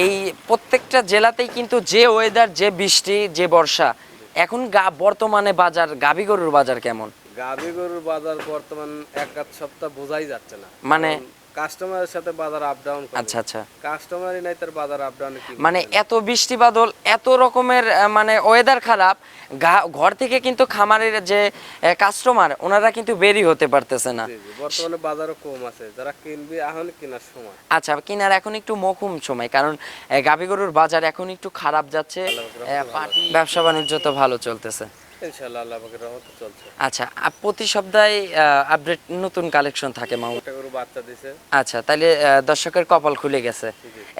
এই প্রত্যেকটা জেলাতেই কিন্তু যে ওয়েদার, যে বৃষ্টি, যে বর্ষা, এখন বর্তমানে বাজার গাভী গরুর বাজার কেমন? গাভী গরুর বাজার বর্তমান এক আধ সপ্তাহ বোঝাই যাচ্ছে না, মানে কাস্টমারের সাথে বাজার আপ ডাউন করে। আচ্ছা আচ্ছা, কাস্টমারই নাই তার বাজার আপ ডাউন কি মানে এত বৃষ্টি বাদল, এত রকমের মানে ওয়েদার খারাপ, ঘর থেকে কিন্তু খামারের যে কাস্টমার ওনারা কিন্তু বেরি হতে পারতেছে না। বর্তমানে বাজারও কম আছে, যারা কিনবে এখন কেনার সময়। আচ্ছা, কিনার এখন একটু মকুম সময়, কারণ গাভী গরুর বাজার এখন একটু খারাপ যাচ্ছে। ব্যবসা বাণিজ্য তো ভালো চলতেছে ইনশাআল্লাহ, আল্লাহ পাকের রহমতে চলছে। আচ্ছা, প্রতি সপ্তাহে আপডেট নতুন কালেকশন থাকে মামু? একটা গরু বাচ্চা দিছে। আচ্ছা, তাহলে দর্শকের কপাল খুলে গেছে,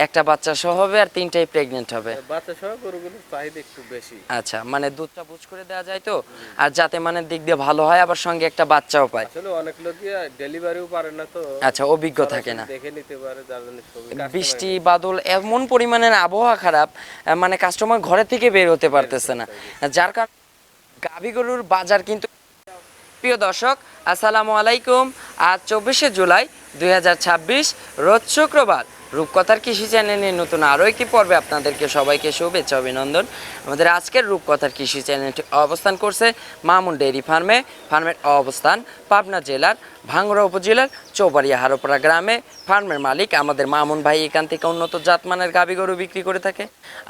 একটা বাচ্চা সহ হবে আর তিনটাই প্রেগনেন্ট হবে। বাচ্চা সহ গরুগুলোর চাহিদা একটু বেশি। আচ্ছা, মানে দুধটা বুঝ করে দেওয়া যায় তো, আর যাতে মানে দিক দিয়ে ভালো হয়, আবার সঙ্গে একটা বাচ্চাও পায়। আসলে অনেক লোকই ডেলিভারিও পারে না তো। আচ্ছা, অভিজ্ঞ থাকে না, দেখে নিতে পারে, যার জন্য বৃষ্টি বাদল এমন পরিমাণের আবহাওয়া খারাপ, মানে কাস্টমার ঘরে থেকে বের হতে পারতেছে না, যার কারণে গাভী গরুর বাজার কিন্তু। প্রিয় দর্শক, আসসালামু আলাইকুম। আজ 24শে জুলাই 2026, রোজ শুক্রবার। রূপকথার কৃষি চ্যানেলের নতুন আরও একটি পর্বে আপনাদেরকে সবাইকে শুভেচ্ছা অভিনন্দন। আমাদের আজকের রূপকথার কৃষি চ্যানেলটি অবস্থান করছে মামুন ডেইরি ফার্মে। ফার্মের অবস্থান পাবনা জেলার ভাঙ্গুড়া উপজেলার চৌবাড়িয়া হারোপাড়া গ্রামে। ফার্মের মালিক আমাদের মামুন ভাই এখান থেকে উন্নত জাতমানের গাভী গরু বিক্রি করে থাকে।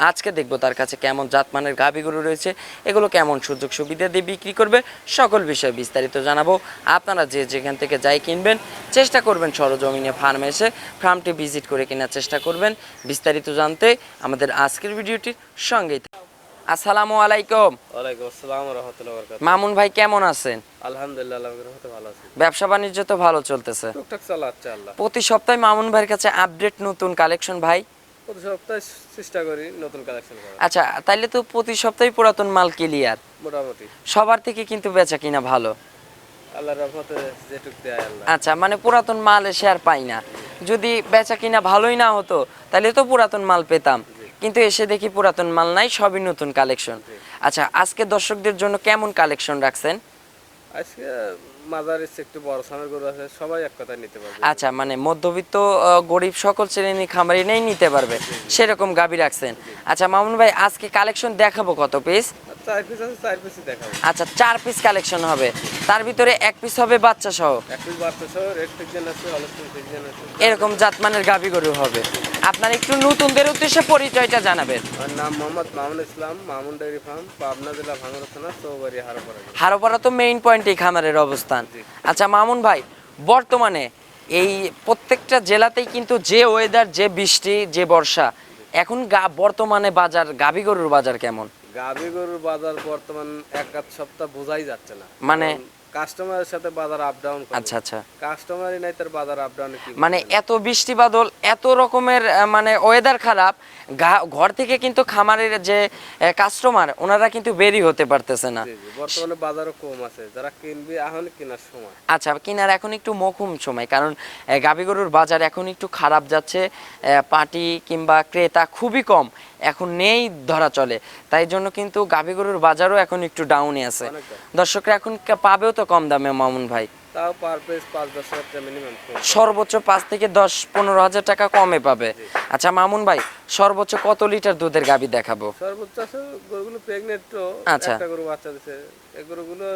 আজকে দেখবো তার কাছে কেমন জাতমানের গাভী গরু রয়েছে, এগুলো কেমন সুযোগ সুবিধা দিয়ে বিক্রি করবে, সকল বিষয়ে বিস্তারিত জানাবো। আপনারা যে যেখান থেকে যাই কিনবেন, চেষ্টা করবেন সরজমিনে ফার্মে এসে ফার্মটি ভিজিট করে কেনার চেষ্টা করবেন। বিস্তারিত জানতে আমাদের আজকের ভিডিওটির সঙ্গেই। আসসালামু আলাইকুম। ওয়ালাইকুম আসসালাম ওয়া রাহমাতুল্লাহি ওয়া বারাকাতুহু। মামুন ভাই কেমন আছেন? আলহামদুলিল্লাহ, আল্লাহর রহমতে ভালো আছি। ব্যবসা বাণিজ্য তো ভালো চলতেছে? টুকটাক চালাচ্ছে আল্লাহ। প্রতি সপ্তাহে মামুন ভাইয়ের কাছে আপডেট নতুন কালেকশন ভাই? প্রতি সপ্তাহে চেষ্টা করি নতুন কালেকশন করার। আচ্ছা, তাইলে তো প্রতি সপ্তাহে পুরাতন মাল ক্লিয়ার মোটামুটি সবার থেকে, কিন্তু বেচা কিনা ভালো? আল্লাহর রহমতে যেটুক দেয় আল্লাহ। আচ্ছা, মানে পুরাতন মাল এসে আর পাই না। যদি বেচা কিনা ভালোই না হতো তাহলে তো পুরাতন মাল পেতাম, কিন্তু এসে দেখি পুরাতন মাল নাই, সবই নতুন কালেকশন। আচ্ছা, আজকে দর্শকদের জন্য কেমন কালেকশন রাখছেন? আজকে মাজারের একটু বড় সামের গরু আছে, সবাই এক কথা নিতে পারবে। আচ্ছা, মানে মধ্যবিত্ত গরিব সকল শ্রেণী খামারি নেই নিতে পারবে, সেরকম গাভী রাখছেন। আচ্ছা মামুন ভাই, আজকে কালেকশন দেখাবো কত পিস? 4 পিস আছে, 4 পিসই দেখাবো। আচ্ছা, 4 পিস কালেকশন হবে, তার ভিতরে 1 পিস হবে বাচ্চা সহ। এক পিস বাচ্চা সহ রেড ফিজিয়ান আছে, হলস্টিন ফিজিয়ান আছে, এরকম জাতমানের গাভী গরু হবে। আপনার একটু নতুনদের উদ্দেশ্যে পরিচয়টা জানাবেন। আমার নাম মোহাম্মদ মামুন ইসলাম, মামুন ডেইরি ফার্ম, পাবনা জেলা ভাঙ্গুড়া থানা, চৌবাড়িয়া হারোপাড়া। হারোপাড়া তো মেইন পয়েন্টেই খামারের অবস্থান। আচ্ছা মামুন ভাই, বর্তমানে এই প্রত্যেকটা জেলাতেই কিন্তু যে ওয়েদার, যে বৃষ্টি, যে বর্ষা, এখন বর্তমানে বাজার গাভী গরুর বাজার কেমন? গাভী গরুর বাজার বর্তমান এক আধ সপ্তাহ বোঝাই যাচ্ছে না, মানে কাস্টমারের সাথে বাজার আপ ডাউন করে। আচ্ছা আচ্ছা, কাস্টমারই নাই তার বাজার আপ ডাউন কি মানে এত বৃষ্টি বাদল, এত রকমের মানে ওয়েদার খারাপ, ঘর থেকে কিন্তু খামারের যে কাস্টমার ওনারা কিন্তু বেরি হতে পারতেছে না। বর্তমানে বাজারও কম আছে, যারা কিনবে এখন কেনার সময়। আচ্ছা, কিনার এখন একটু মকুম সময়, কারণ গাভী গরুর বাজার এখন একটু খারাপ যাচ্ছে। পাটি কিংবা ক্রেতা খুবই কম, এখন নেই ধরা চলে, তাই জন্য কিন্তু গাভী গরুর বাজারও এখন একটু ডাউনে আছে। দর্শকরা এখন পাবেও তো কম দামে মামুন ভাই, তাও পার পিস 5-10 হাজার টাকা মিনিমাম, সর্বোচ্চ 5 থেকে 10-15 হাজার টাকা কমে পাবে। আচ্ছা মামুন ভাই, সর্বোচ্চ কত লিটার দুধের গাভী দেখাবো? সর্বোচ্চ আছে গরুগুলো প্রেগনেন্ট তো। আচ্ছা, একটা গরু বাচ্চা দিছে, এই গরুগুলো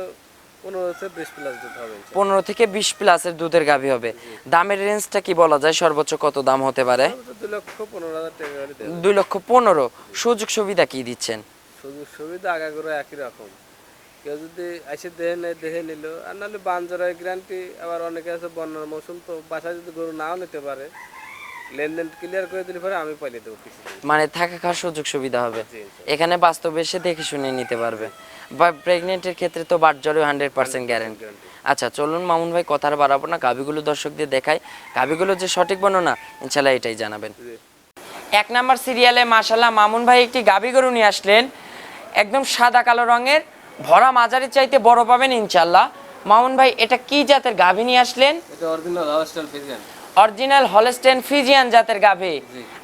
15 থেকে 20 প্লাস দুধ হবে। 15 থেকে 20 প্লাসের দুধের গাভী হবে। দামের রেঞ্জটা কি বলা যায়, সর্বোচ্চ কত দাম হতে পারে? 2,15,000 টাকা। 2,15,000। সুযোগ সুবিধা কি দিচ্ছেন? সুযোগ সুবিধা আগাগোড়া একই রকম, কেউ যদি এসে দেখে নিল, আর নাহলে বানজরায় গ্যারান্টি। আবার অনেকে আছে বন্যার মৌসুম তো, বাসায় যদি গরু নাও নিতে পারে, লেনদেন ক্লিয়ার করে দিলে পরে আমি পাইলে দেবো কিছু, মানে থাকা খাওয়ার সুযোগ সুবিধা হবে, এখানে বাস্তবে এসে দেখে শুনে নিতে পারবে। বা প্রেগনেন্টের ক্ষেত্রে তো বাটজরে 100% গ্যারান্টি। আচ্ছা চলুন মামুন ভাই, কথা আর বাড়াবো না, গাভীগুলো দর্শকদের দেখাই। গাভীগুলো যে সঠিক বর্ণনা ইনশাল্লাহ এটাই জানাবেন। 1 নাম্বার সিরিয়ালে মাশাআল্লাহ মামুন ভাই একটি গাভী গরু নিয়ে আসলেন, একদম সাদা কালো রঙের, ভরা মাঝারি চাইতে বড় পাবেন ইনশাল্লাহ। মামুন ভাই, এটা কি জাতের গাভী নিয়ে আসলেন? এটা original Holstein Friesian. Original Holstein Friesian জাতের গাভী।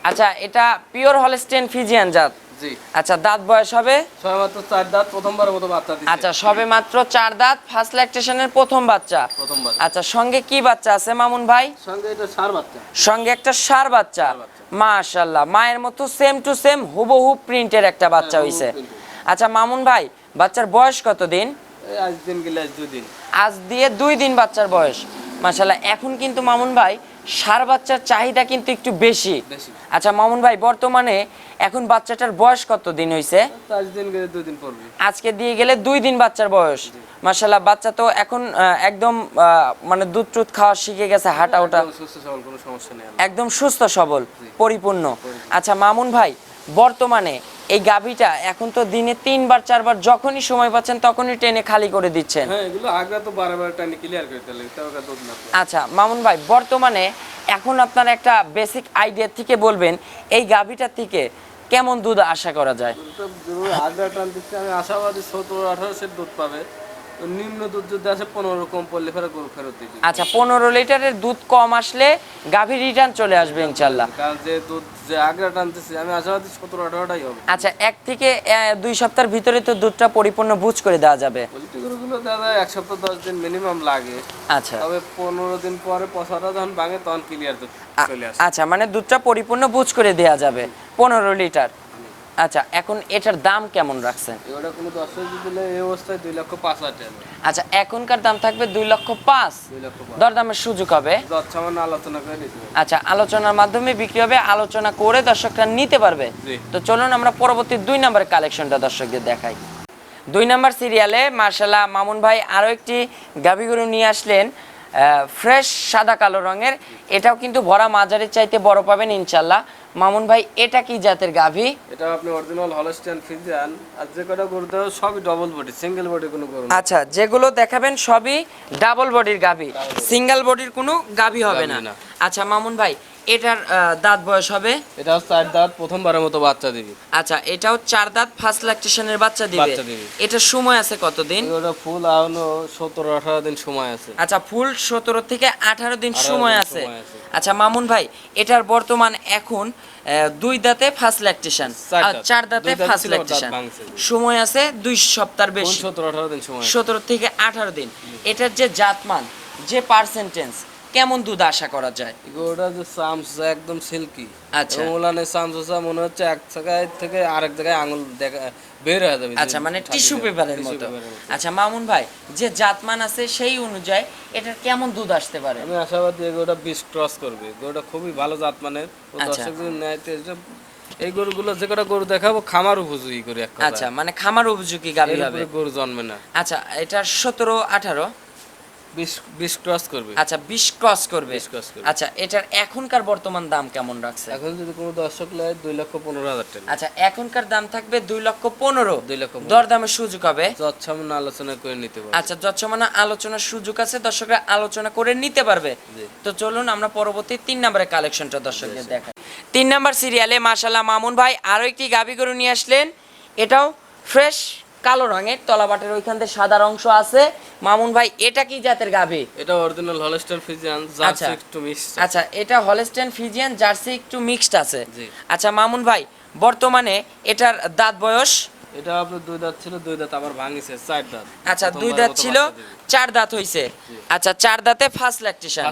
আচ্ছা, এটা পিওর হলস্টেইন ফ্রিজিয়ান জাত? জি। আচ্ছা, দাঁত বয়স হবে? সবে মাত্র 4 দাঁত, প্রথমবারের মতো বাচ্চা দিচ্ছে। আচ্ছা, সবে মাত্র 4 দাঁত, ফার্স্ট ল্যাকটেশনের প্রথম বাচ্চা। প্রথমবার। আচ্ছা, সঙ্গে কি বাচ্চা আছে মামুন ভাই? সঙ্গে এটা ষাঁড় বাচ্চা। সঙ্গে একটা ষাঁড় বাচ্চা। মাশাআল্লাহ, মায়ের মতো সেম টু সেম হুবহু প্রিন্টের একটা বাচ্চা হইছে। আচ্ছা মামুন ভাই, বাচ্চার বয়স কত দিন? এই আজ দিন গেলে আজ 2 দিন। আজ দিয়ে 2 দিন বাচ্চার বয়স। মাশাআল্লাহ, এখন কিন্তু মামুন ভাই ষাঁড় বাচ্চার চাহিদা কিন্তু একটু বেশি। আচ্ছা মামুন ভাই, বর্তমানে এখন বাচ্চাটার বয়স কত দিন হইছে? আজ দিন গেলে 2 দিন পড়বে। আজকে দিয়ে গেলে 2 দিন বাচ্চার বয়স। মাশাআল্লাহ, বাচ্চা তো এখন একদম মানে দুধ টুধ খাওয়া শিখে গেছে, হাঁটা ওঠা একদম সুস্থ সবল, কোনো সমস্যা নেই। একদম সুস্থ সবল, পরিপূর্ণ। আচ্ছা মামুন ভাই, বর্তমানে এই গাভীটা এখন তো দিনে 3বার 4বার যখনই সময় পাচ্ছেন তখনই টেনে খালি করে দিচ্ছেন। হ্যাঁ, এগুলো আগে তো বারবার টানি ক্লিয়ার করে দিলে তাও দুধ না। আচ্ছা মামুন ভাই, বর্তমানে এখন আপনার একটা বেসিক আইডিয়া থেকে বলবেন এই গাভীটা থেকে কেমন দুধ আশা করা যায়? আগে টান দিচ্ছে, আমি আশাবাদী 17-18 সের দুধ পাবে। তো নিম্ন দুধ যদি আসে 15 কম পড়লে গরু ফেরত দিবে। আচ্ছা, 15 লিটারের দুধ কম আসলে গাভী রিটার্ন চলে আসবে ইনশাল্লাহ। কারণ যে দুধ যে আগে টানতেছি আমি আশাবাদী 17-18টাই হবে। আচ্ছা, 1 থেকে 2 সপ্তাহের ভিতরে তো দুধটা পরিপূর্ণ বুঝ করে দেওয়া যাবে। পোল্ট্রি গরুগুলো দাদা 1 সপ্তাহ 10 দিন মিনিমাম লাগে। আচ্ছা, তবে 15 দিন পরে পচাটা যখন ভাঙে তখন ক্লিয়ার দুধ চলে আসে। আচ্ছা, মানে দুধটা পরিপূর্ণ বুঝ করে দেওয়া যাবে 15 লিটার। আচ্ছা, এখন এটার দাম কেমন রাখছেন? এগুলো কোনো দর্শক দিলে এই অবস্থায় 2,05,000 টাকা। আচ্ছা, এখনকার দাম থাকবে 2,05,000। 2,05,000 দরদামের সুযোগ হবে? সামান্য আলোচনা করে দিতে হবে। আচ্ছা, আলোচনার মাধ্যমে বিক্রি হবে, আলোচনা করে দর্শকরা নিতে পারবে। জি। তো চলুন আমরা পরবর্তী 2 নম্বরের কালেকশনটা দর্শকদের দেখাই। 2 নম্বর সিরিয়ালে মার্শাল্লাহ মামুন ভাই আরও একটি গাভী গরু নিয়ে আসলেন, ফ্রেশ সাদা কালো রঙের। এটাও কিন্তু ভরা মাঝারির চাইতে বড় পাবেন ইনশাল্লাহ। মামুন ভাই, এটা কি জাতের গাভী? এটা আপনি অরিজিনাল হলস্টিয়ান ফ্রিজিয়ান। আর যে কটা গরু দেওয়া সবই ডবল বডি, সিঙ্গেল বডি কোনো গরু না। আচ্ছা, যেগুলো দেখাবেন সবই ডাবল বডির গাভী, সিঙ্গেল বডির কোনো গাভী হবে না। আচ্ছা মামুন ভাই, এটার দাঁত বয়স হবে? এটা 4 দাঁত, প্রথমবারের মতো বাচ্চা দিবে। আচ্ছা, এটাও 4 দাঁত ফার্স্ট ল্যাকটেশনের বাচ্চা দিবে। এটা সময় আছে কতদিন? ওটা ফুল আউনো 17-18 দিন সময় আছে। আচ্ছা, ফুল 17 থেকে 18 দিন সময় আছে। আচ্ছা মামুন ভাই, এটার বর্তমান এখন 2 দাঁতে ফার্স্ট ল্যাকটেশন আর 4 দাঁতে ফার্স্ট ল্যাকটেশন, সময় আছে 2 সপ্তাহের বেশি, 17-18 দিন সময়, 17 থেকে 18 দিন। এটার যে জাতমান, যে পার্সেন্টেজ, কেমন দুধ আশা করা যায়? গরুটা যে চামচ একদম সিল্কি। আচ্ছা, ওলানে চামচা মনে হচ্ছে এক জায়গায় থেকে আরেক জায়গায় আঙুল দেখা বের হয়ে যাবে। আচ্ছা, মানে টিস্যু পেপারের মতো। আচ্ছা মামুন ভাই, যে জাতমান আছে সেই অনুযায়ী এটার কেমন দুধ আসতে পারে? আমি আশাবাদী গরুটা 20 ক্রস করবে। গরুটা খুবই ভালো জাতমানের। আচ্ছা, দর্শক যদি নেয় তো এই গরুগুলো যে কটা গরু দেখাবো খামার উপযোগী করে এক কথা। আচ্ছা, মানে খামার উপযোগী গাভী হবে। গরু জন্মে না। আচ্ছা, এটার 17-18 20 ক্রস করবে। আচ্ছা, 20 ক্রস করবে। আচ্ছা, এটার এখনকার বর্তমান দাম কেমন রাখছে? এখন যদি কোনো দর্শক লয় 2,15,000 টাকা। আচ্ছা, এখনকার দাম থাকবে 2,15,000। দরদামের সুযোগ হবে? যৎসামান্য আলোচনা করে নিতে পারবে। আচ্ছা, যৎসামান্য আলোচনার সুযোগ আছে, দর্শকরা আলোচনা করে নিতে পারবে। তো চলুন আমরা পরবর্তী 3 নম্বরের কালেকশনটা দর্শকদের দেখাই। 3 নম্বর সিরিয়ালে মাশাআল্লাহ মামুন ভাই আরো একটি গাভী গরু নিয়ে আসলেন। এটাও ফ্রেশ কালো রঙের, তলাবাটের ওইখান থেকে সাদা অংশ আছে। মামুন ভাই, এটা কি জাতের গাভী? এটা অরিজিনাল হলস্টাইন ফ্রিজিয়ান, জার্সি একটু মিক্সড। আচ্ছা, এটা হলস্টাইন ফ্রিজিয়ান জার্সি একটু মিক্সড আছে। আচ্ছা মামুন ভাই, বর্তমানে এটার দাঁত বয়স? এটা আপনার 2 দাঁত ছিল, 2 দাঁত আবার ভাঙিছে, 4 দাঁত। আচ্ছা, 2 দাঁত ছিল, 4 দাঁত হইছে। আচ্ছা, 4 দাঁতে ফার্স্ট ল্যাকটেশন।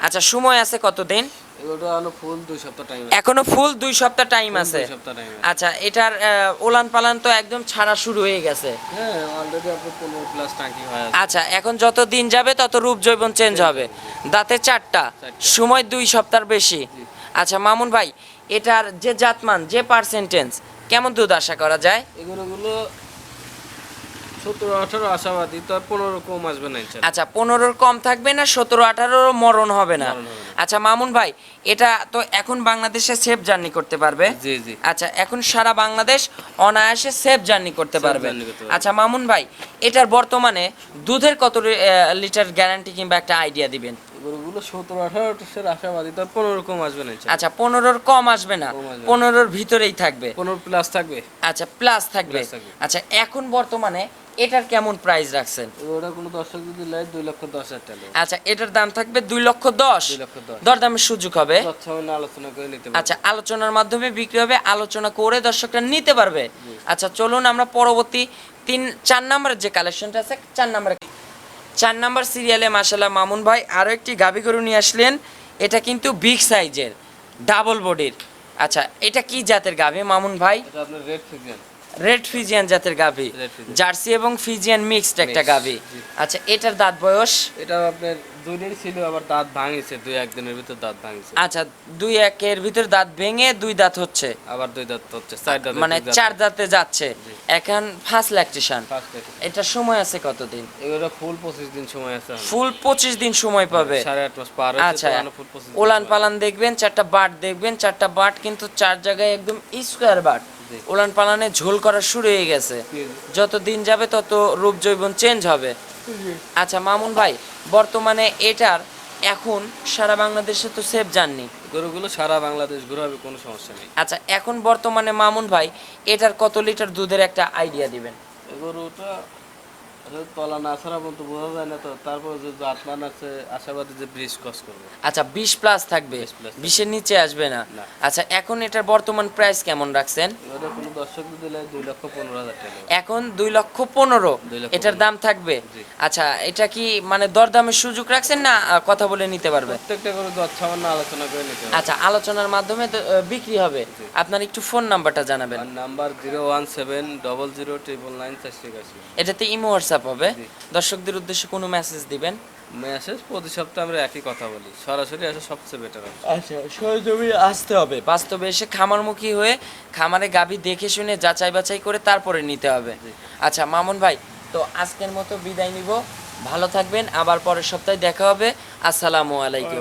আচ্ছা, সময় আছে কতদিন? এগুলো এখনো ফুল 2 সপ্তাহ টাইম আছে। এখনো ফুল 2 সপ্তাহ টাইম আছে। আচ্ছা, এটার ওলান পালান তো একদম ছাড়া শুরু হয়ে গেছে। হ্যাঁ, অলরেডি আপনার 15 প্লাস টাঙ্কি হয়ে আছে। আচ্ছা, এখন যত দিন যাবে তত রূপ জৈবন চেঞ্জ হবে। দাঁতে 4টা, সময় 2 সপ্তাহ বেশি। আচ্ছা মামুন ভাই, এটার যে জাতমান, যে পার্সেন্টেজ, কেমন দুধ আশা করা যায়? এগুলো 17-18 আশাবাদী, তো 15 কম আসবে না ইনশাআল্লাহ। আচ্ছা, 15 কম থাকবে না, 17-18 মরণ হবে না। আচ্ছা মামুন ভাই, এটা তো এখন বাংলাদেশে সেফ জার্নি করতে পারবে? জি জি। আচ্ছা, এখন সারা বাংলাদেশ অনায়াসে সেফ জার্নি করতে পারবে। আচ্ছা মামুন ভাই, এটার বর্তমানে দুধের কত লিটার গ্যারান্টি কিংবা একটা আইডিয়া দিবেন? গরুগুলো 17-18 আশাবাদী, তো 15 কম আসবে না ইনশাআল্লাহ। আচ্ছা, 15 কম আসবে না, 15 ভিতরেই থাকবে। 15 প্লাস থাকবে। আচ্ছা, প্লাস থাকবে। আচ্ছা, এখন বর্তমানে এটার কেমন প্রাইস রাখছেন? ওটা কোনো দর্শক যদি লাই 2,10,000 টাকা। আচ্ছা, এটার দাম থাকবে 2,10,000। দরদামের সুযোগ হবে? যৎসামান্য আলোচনা করে নিতে পারবে। আচ্ছা, আলোচনার মাধ্যমে বিক্রি হবে, আলোচনা করে দর্শকরা নিতে পারবে। আচ্ছা, চলুন আমরা পরবর্তী 4 নম্বরের যে কালেকশনটা আছে, 4 নম্বর সিরিয়ালে মাশাআল্লাহ মামুন ভাই আরো একটি গাভী গরু নিয়ে আসলেন। এটা কিন্তু বিগ সাইজের, ডাবল বডির। আচ্ছা, এটা কি জাতের গাভী মামুন ভাই? এটা আপনার রেড ফিজিয়ান। রেড ফিজিয়ান জাতের গাভী, Red Fijian। জার্সি এবং ফিজিয়ান মিক্সড একটা Mixed, গাভী। জি। আচ্ছা, এটার দাঁত বয়স? এটা আপনার দুইটাই ছিল, আবার দাঁত ভাঙিছে, 2-1 দিনের ভিতর দাঁত ভাঙিছে। আচ্ছা, 2-1 ভিতর দাঁত ভেঙে 2 দাঁত হচ্ছে, আবার 2 দাঁত হচ্ছে, 4 দাঁত মানে 4 দাঁতে যাচ্ছে। এখন ফার্স্ট ল্যাকটেশন, ফার্স্ট এটা। এটা সময় আছে কতদিন? এগুলো ফুল 25 দিন সময় আছে। ফুল 25 দিন সময় পাবে। 8.5 মাস পার হয়েছে, আচ্ছা, তো এখনো ফুল 25 দিন ওলান সময় পালান দেখবেন, 4টা বাট দেখবেন, 4টা বাট কিন্তু 4 জায়গায় একদম স্কোয়ার বাট। জি। ওলান পালানে ঝোল করা শুরু হয়ে গেছে, আছে। যত দিন যাবে তত রূপ জৈবন চেঞ্জ হবে। আচ্ছা মামুন ভাই, বর্তমানে এটার এখন সারা বাংলাদেশে তো সেফ জাননি। গরুগুলো সারা বাংলাদেশ ঘুরাবে, কোনো সমস্যা নেই। আচ্ছা, এখন বর্তমানে মামুন ভাই এটার কত লিটার দুধের একটা আইডিয়া দিবেন? এই গরুটা আসলে তলা না ছাড়া বলতে বোঝা যায় না, তো তারপর যে জাতমান আছে, আশাবাদী যে ব্রিজ ক্রস করবে। আচ্ছা, 20 প্লাস থাকবে, 20 plus 20-এর নিচে আসবে না। না। আচ্ছা, এখন এটার বর্তমান প্রাইস কেমন রাখছেন? এবারে কোনো দর্শক দিলে 2,15,000 টাকা। এখন 2,15,000 2,15,000 এটার দাম থাকবে। জি। আচ্ছা, এটা কি মানে দরদামের সুযোগ রাখছেন না কথা বলে নিতে পারবে? প্রত্যেকটা গরু দর সামান্য আলোচনা করে নিতে হবে। আচ্ছা, আলোচনার মাধ্যমে তো, বিক্রি হবে। আপনার একটু ফোন নাম্বারটা জানাবেন। আর নাম্বার 01700099480। এটাতে ইমো হোয়াটসঅ্যাপ হবে। জি। দর্শকদের উদ্দেশ্যে কোনো মেসেজ দিবেন? মেসেজ প্রতি সপ্তাহে আমরা একই কথা বলি, সরাসরি আসা সবচেয়ে বেটার হবে। আচ্ছা, সরজমিনে আসতে হবে, বাস্তবে এসে খামারমুখী হয়ে খামারে গাভী দেখে শুনে যাচাই বাছাই করে তারপরে নিতে হবে। জি। আচ্ছা মামুন ভাই, তো আজকের মতো বিদায় নিব। ভালো থাকবেন, আবার পরের সপ্তাহে দেখা হবে। আসসালামু আলাইকুম।